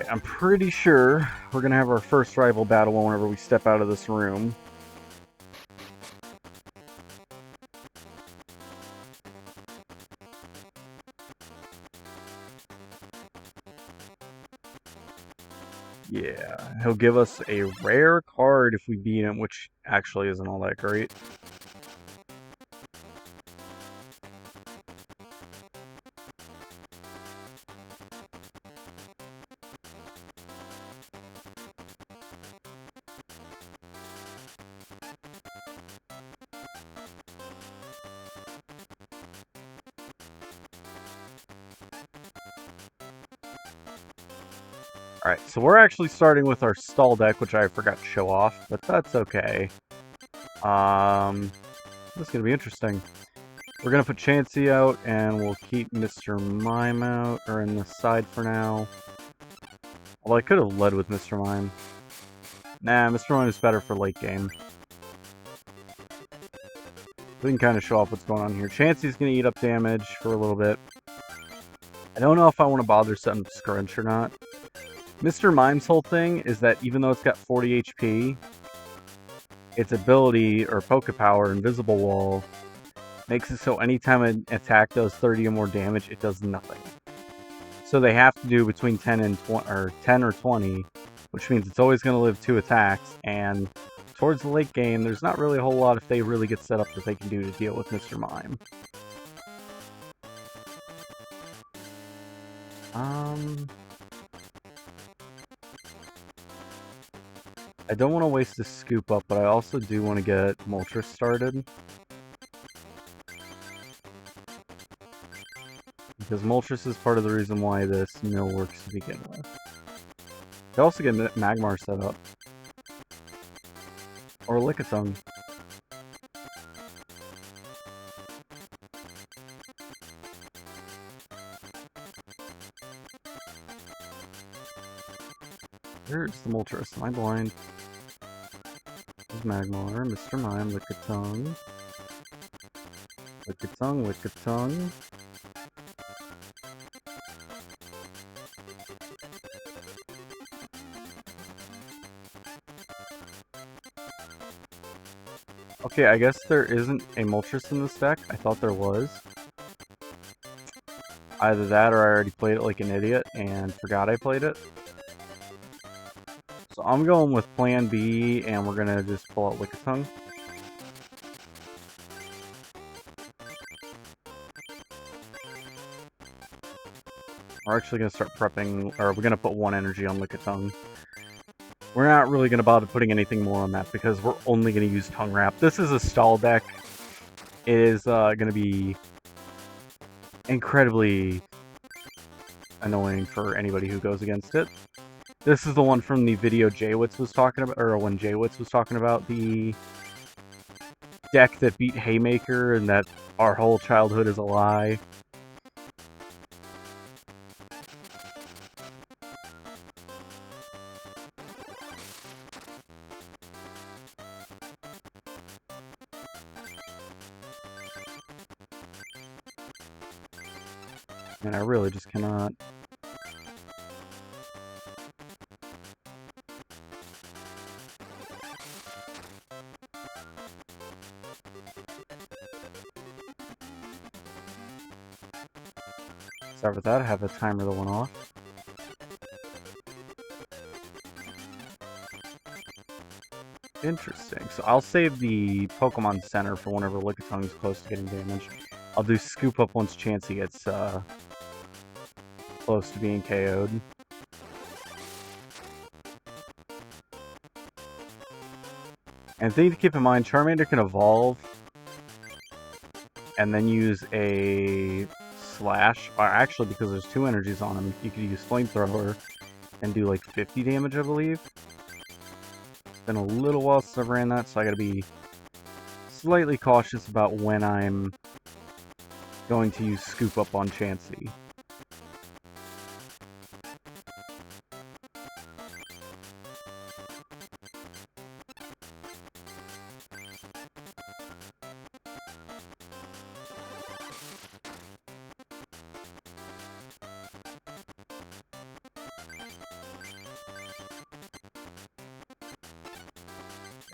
Alright, I'm pretty sure we're gonna have our first rival battle whenever we step out of this room. Yeah, he'll give us a rare card if we beat him, which actually isn't all that great. Alright, so we're actually starting with our stall deck, which I forgot to show off, but that's okay. This is going to be interesting. We're going to put Chansey out, and we'll keep Mr. Mime out, or in the side for now. Well, I could have led with Mr. Mime. Nah, Mr. Mime is better for late game. We can kind of show off what's going on here. Chansey's going to eat up damage for a little bit. I don't know if I want to bother setting Scrunch or not. Mr. Mime's whole thing is that even though it's got 40 HP, its ability, or Poke Power, Invisible Wall, makes it so anytime an attack does 30 or more damage, it does nothing. So they have to do between 10 and 20, or 10 or 20, which means it's always going to live 2 attacks, and towards the late game, there's not really a whole lot if they really get set up that they can do to deal with Mr. Mime. I don't want to waste this scoop up, but I also do want to get Moltres started. Because Moltres is part of the reason why this mill works to begin with. You also get Magmar set up. Or Lickitung. Where's the Moltres? Am I blind? There's Magmar, Mr. Mime, Lickitung. Lickitung, Lickitung. Okay, I guess there isn't a Moltres in this deck. I thought there was. Either that or I already played it like an idiot and forgot I played it. So I'm going with Plan B, and we're gonna just pull out Lickitung. We're actually gonna start prepping, or we're gonna put 1 energy on Lickitung. We're not really gonna bother putting anything more on that because we're only gonna use Tongue Wrap. This is a stall deck. It is gonna be incredibly annoying for anybody who goes against it. This is the one from the video Jaywitz was talking about, or when Jaywitz was talking about the deck that beat Haymaker and that our whole childhood is a lie. And I really just cannot. Sorry about that, I have a timer that went off. Interesting. So I'll save the Pokemon Center for whenever Lickitung is close to getting damaged. I'll do Scoop Up once Chansey gets close to being KO'd. And thing to keep in mind, Charmander can evolve and then use a Slash. Or actually, because there's 2 energies on him, you could use Flamethrower and do like 50 damage, I believe. It's been a little while since I've ran that, so I gotta be slightly cautious about when I'm going to use Scoop Up on Chansey.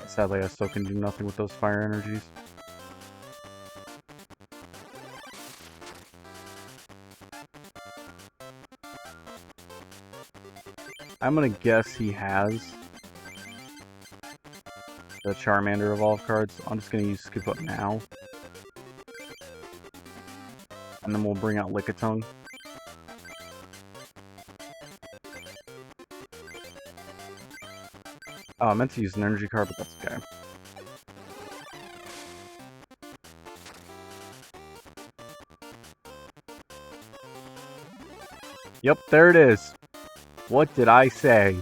Sadly, I still can do nothing with those fire energies. I'm gonna guess he has the Charmander Evolve cards. I'm just gonna use Scoop Up now. And then we'll bring out Lickitung. Oh, I meant to use an energy card, but that's okay. Yep, there it is. What did I say?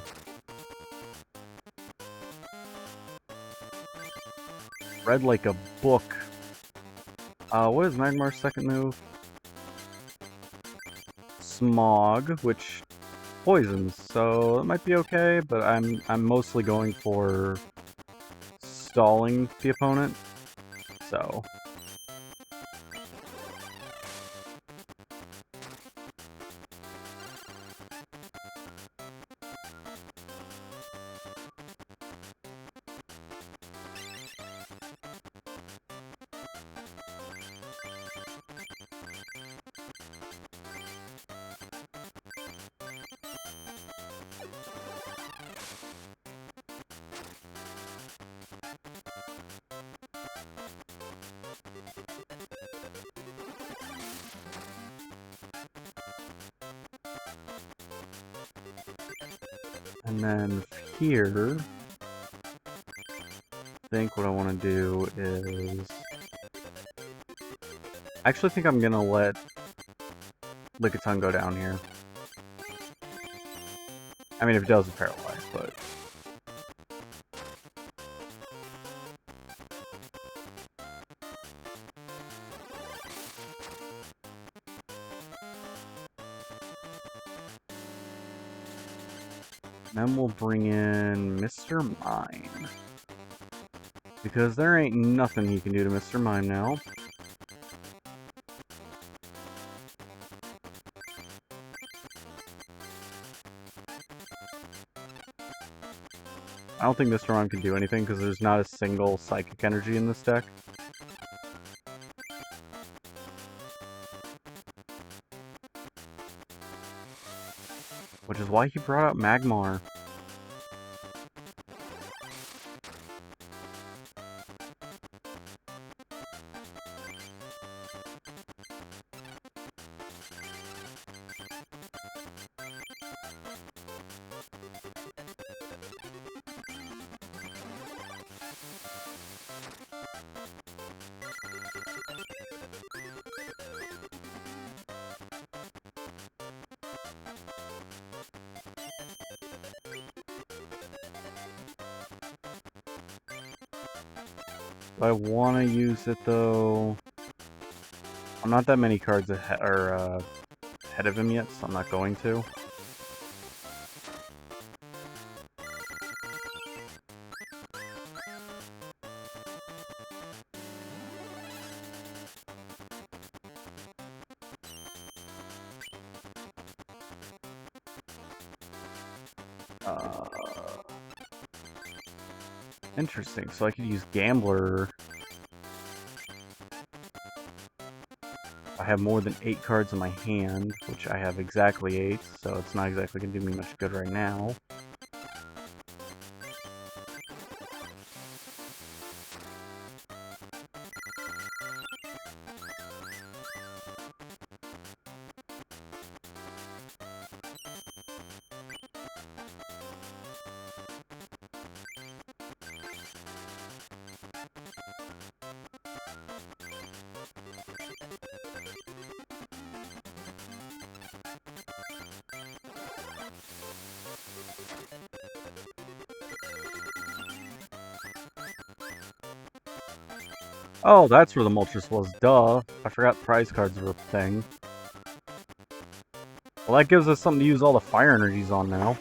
Read like a book. What is Magmar's second move? Smog, which poisons, so it might be okay, but I'm mostly going for stalling the opponent, so... And then here, I think what I want to do is... I actually think I'm going to let Lickitung go down here. I mean, if it does, it's paralyzed, but... Then we'll bring in Mr. Mime. Because there ain't nothing he can do to Mr. Mime now. I don't think Mr. Mime can do anything because there's not a single psychic energy in this deck. Which is why he brought out Magmar. I want to use it though. I'm not that many cards ahead of him yet, so I'm not going to. Interesting, so I could use Gambler. I have more than 8 cards in my hand, which I have exactly 8, so it's not exactly going to do me much good right now. Oh, that's where the Moltres was. Duh. I forgot prize cards were a thing. Well, that gives us something to use all the fire energies on now.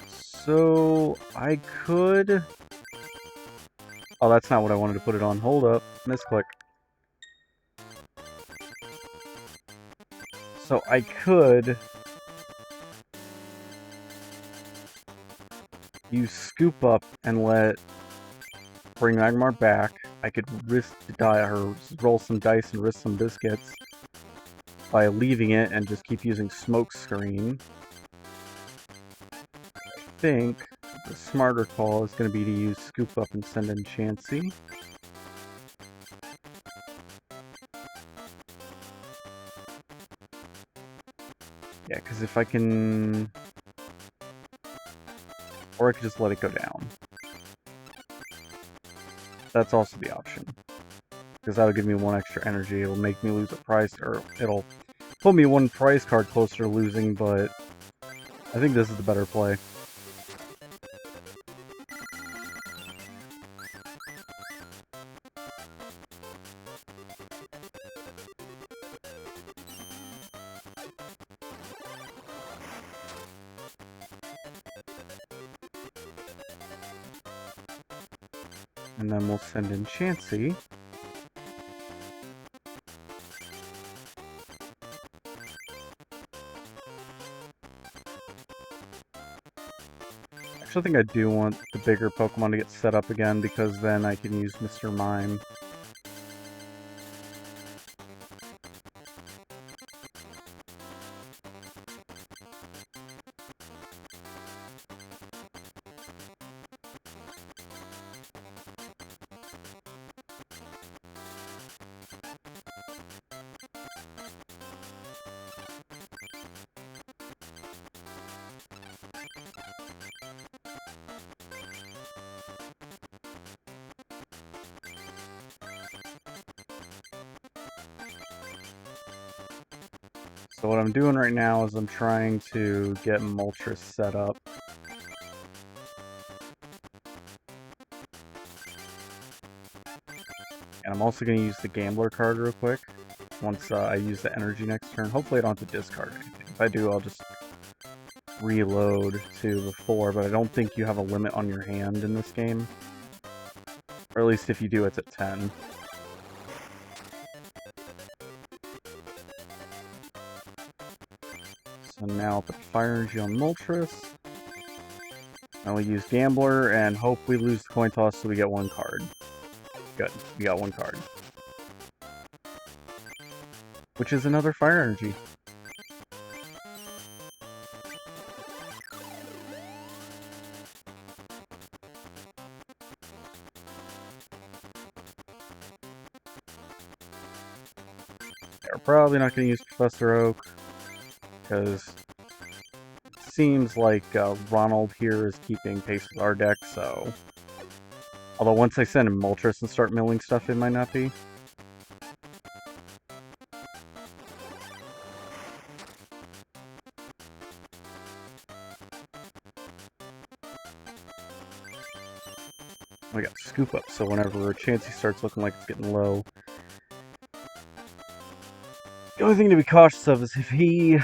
So, I could... Oh, that's not what I wanted to put it on. Hold up. Misclick. So, I could use Scoop Up and bring Magmar back. I could risk to die or roll some dice and risk some biscuits by leaving it and just keep using Smoke Screen. I think the smarter call is going to be to use Scoop Up and send in Chansey. Yeah, because if I can... Or I could just let it go down. That's also the option. Because that'll give me 1 extra energy. It'll make me lose a prize, or it'll put me 1 prize card closer to losing, but I think this is the better play. And then we'll send in Chansey. Actually, I think I do want the bigger Pokemon to get set up again, because then I can use Mr. Mime. So what I'm doing right now is I'm trying to get Moltres set up. And I'm also going to use the Gambler card real quick, once I use the energy next turn. Hopefully I don't have to discard anything. If I do, I'll just reload to before, but I don't think you have a limit on your hand in this game. Or at least if you do, it's at 10. So now I'll put Fire Energy on Moltres. Now we use Gambler and hope we lose the coin toss so we get 1 card. Good, we got 1 card. Which is another Fire Energy. We're probably not going to use Professor Oak, because it seems like Ronald here is keeping pace with our deck, so... Although once I send in Moltres and start milling stuff, it might not be. We got Scoop Up, so whenever Chansey starts looking like it's getting low... The only thing to be cautious of is if he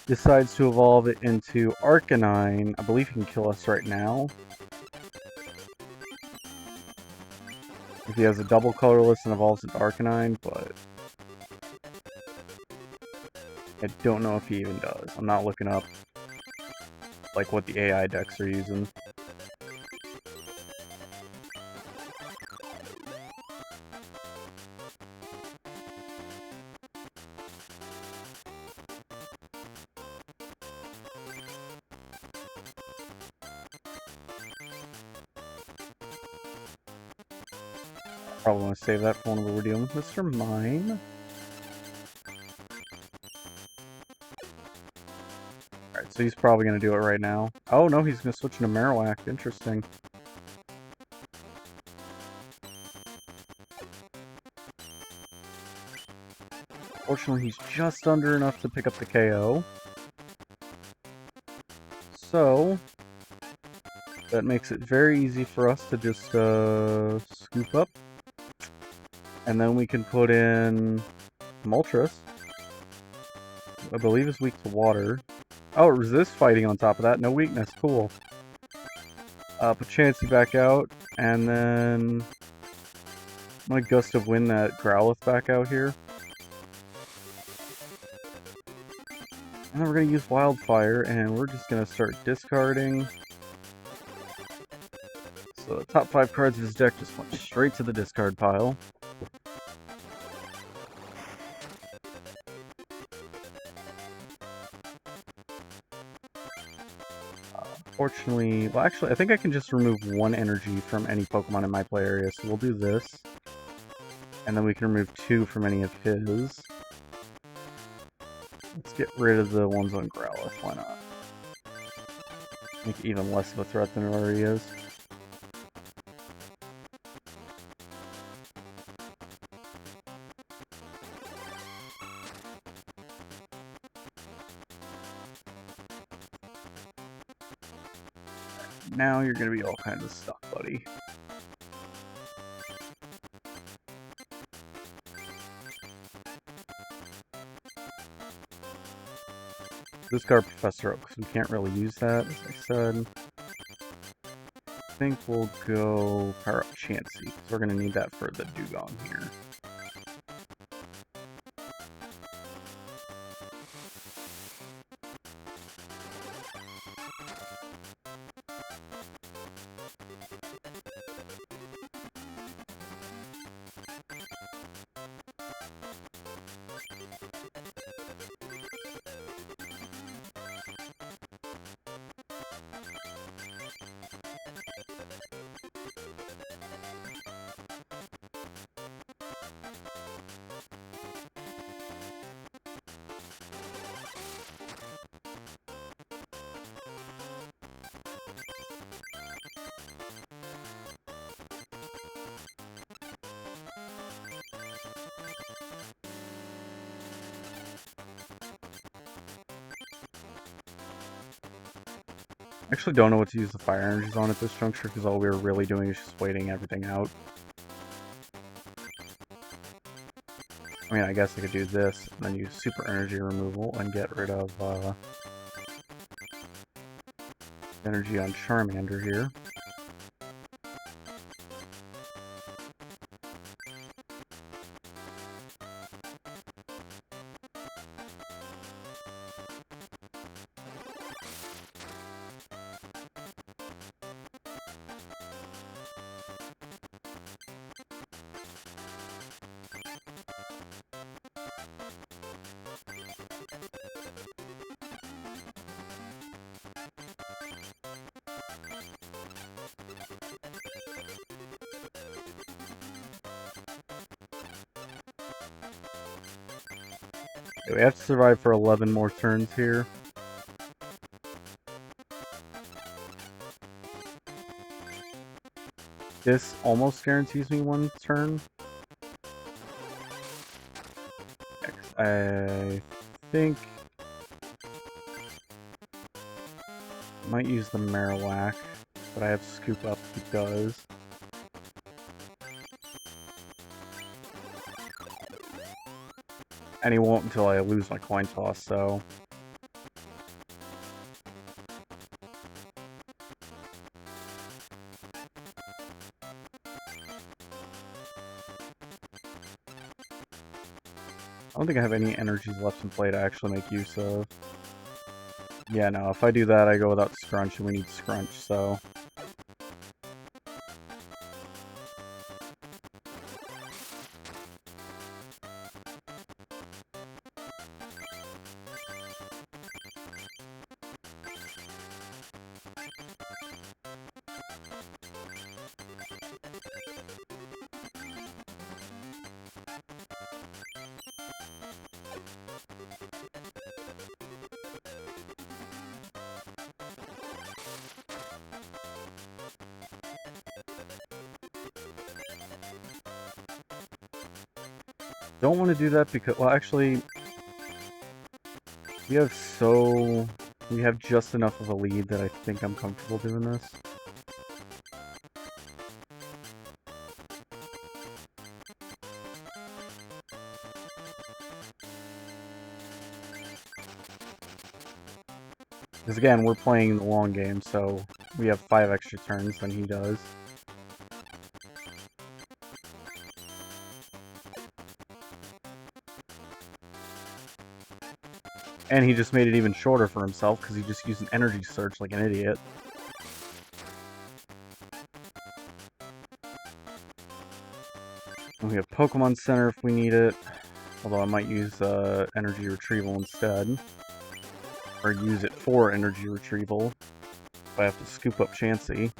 decides to evolve it into Arcanine, I believe he can kill us right now. If he has a double colorless and evolves into Arcanine, but I don't know if he even does. I'm not looking up like what the AI decks are using. Probably want to save that for whenever we're dealing with Mr. Mime. Alright, so he's probably going to do it right now. Oh no, he's going to switch into Marowak. Interesting. Fortunately, he's just under enough to pick up the KO. So, that makes it very easy for us to just scoop up. And then we can put in Moltres. I believe it's weak to water. Oh, it resists fighting on top of that. No weakness. Cool. Put Chansey back out. And then I'm going to Gust of Wind that Growlithe back out here. And then we're going to use Wildfire. And we're just going to start discarding. So the top 5 cards of his deck just went straight to the discard pile. Fortunately, well actually, I think I can just remove 1 energy from any Pokemon in my play area, so we'll do this. And then we can remove 2 from any of his. Let's get rid of the ones on Growlithe, why not? Make it even less of a threat than it already is. Now you're gonna be all kinds of stuck, buddy. Discard Professor Oak, because we can't really use that, as I said. I think we'll go power up Chansey, because we're going to need that for the Dugong here. I actually don't know what to use the fire energies on at this juncture, because all we were really doing is just waiting everything out. I mean, I guess I could do this, and then use super energy removal and get rid of energy on Charmander here. Okay, we have to survive for 11 more turns here. This almost guarantees me 1 turn. I think I might use the Marowak, but I have Scoop Up because and he won't until I lose my coin toss, so I don't think I have any energies left in play to actually make use of. Yeah, no, if I do that, I go without Scrunch, and we need Scrunch, so don't want to do that because, well, actually, we have just enough of a lead that I think I'm comfortable doing this. Because again, we're playing the long game, so we have 5 extra turns than he does. And he just made it even shorter for himself because he just used an energy search like an idiot. And we have Pokemon Center if we need it. Although I might use energy retrieval instead. Or use it for energy retrieval if I have to scoop up Chansey.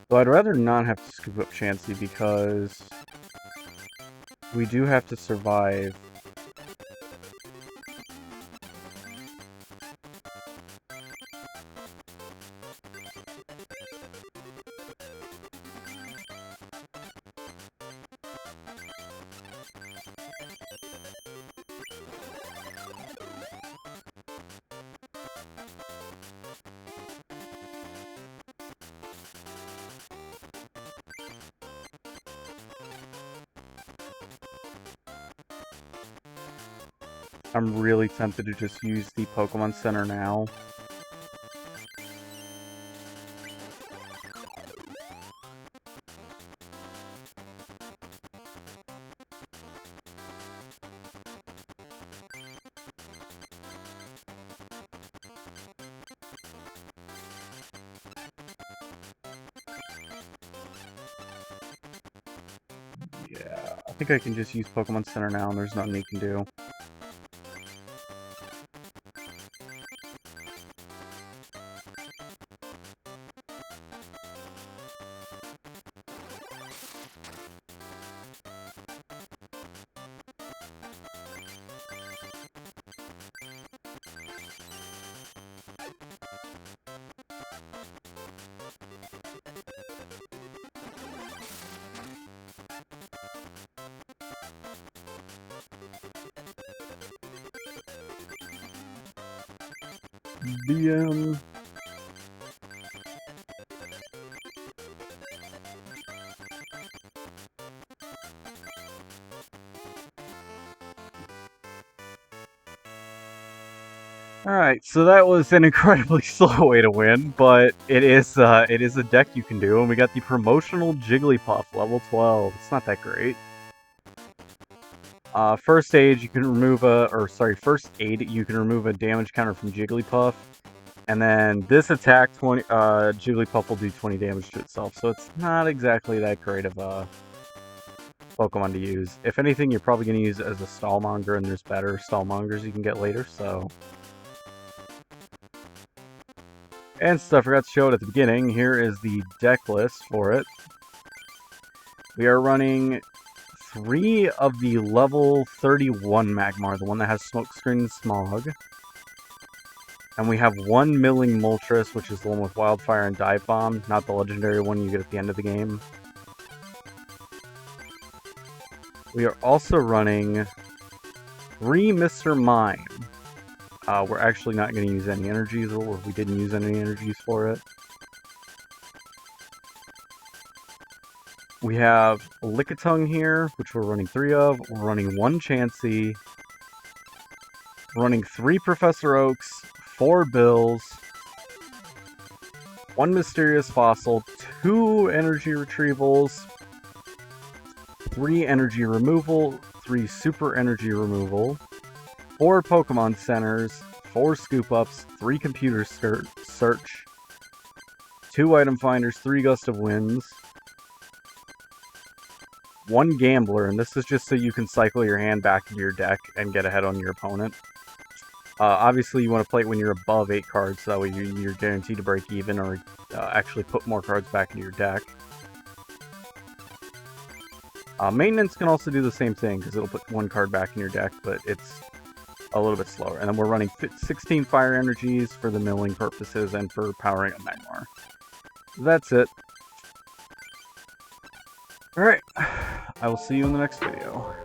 Though I'd rather not have to scoop up Chansey because we do have to survive. I'm really tempted to just use the Pokemon Center now. Yeah, I think I can just use Pokemon Center now and there's nothing he can do. BM. Alright, so that was an incredibly slow way to win, but it is a deck you can do, and we got the promotional Jigglypuff, level 12. It's not that great. First aid, you can remove first aid, you can remove a damage counter from Jigglypuff. And then this attack, Jigglypuff will do 20 damage to itself, so it's not exactly that great of a Pokemon to use. If anything, you're probably going to use it as a Stallmonger, and there's better Stallmongers you can get later, so... And so I forgot to show it at the beginning. Here is the deck list for it. We are running 3 of the level 31 Magmar, the one that has Smokescreen and Smog. And we have 1 Milling Moltres, which is the one with Wildfire and Dive Bomb, not the legendary one you get at the end of the game. We are also running 3 Mr. Mime. We're actually not going to use any energies, or we didn't use any energies for it. We have Lickitung here, which we're running 3 of. We're running 1 Chansey. We're running 3 Professor Oaks, 4 Bills, 1 Mysterious Fossil, 2 Energy Retrievals, 3 Energy Removal, 3 Super Energy Removal, 4 Pokemon Centers, 4 Scoop Ups, 3 Computer Search, 2 Item Finders, 3 Gust of Winds, 1 Gambler, and this is just so you can cycle your hand back into your deck and get ahead on your opponent. Obviously, you want to play it when you're above 8 cards, so that way you're guaranteed to break even or actually put more cards back into your deck. Maintenance can also do the same thing, because it'll put 1 card back in your deck, but it's a little bit slower. And then we're running 16 Fire Energies for the milling purposes and for powering up Magmar. That's it. Alright, I will see you in the next video.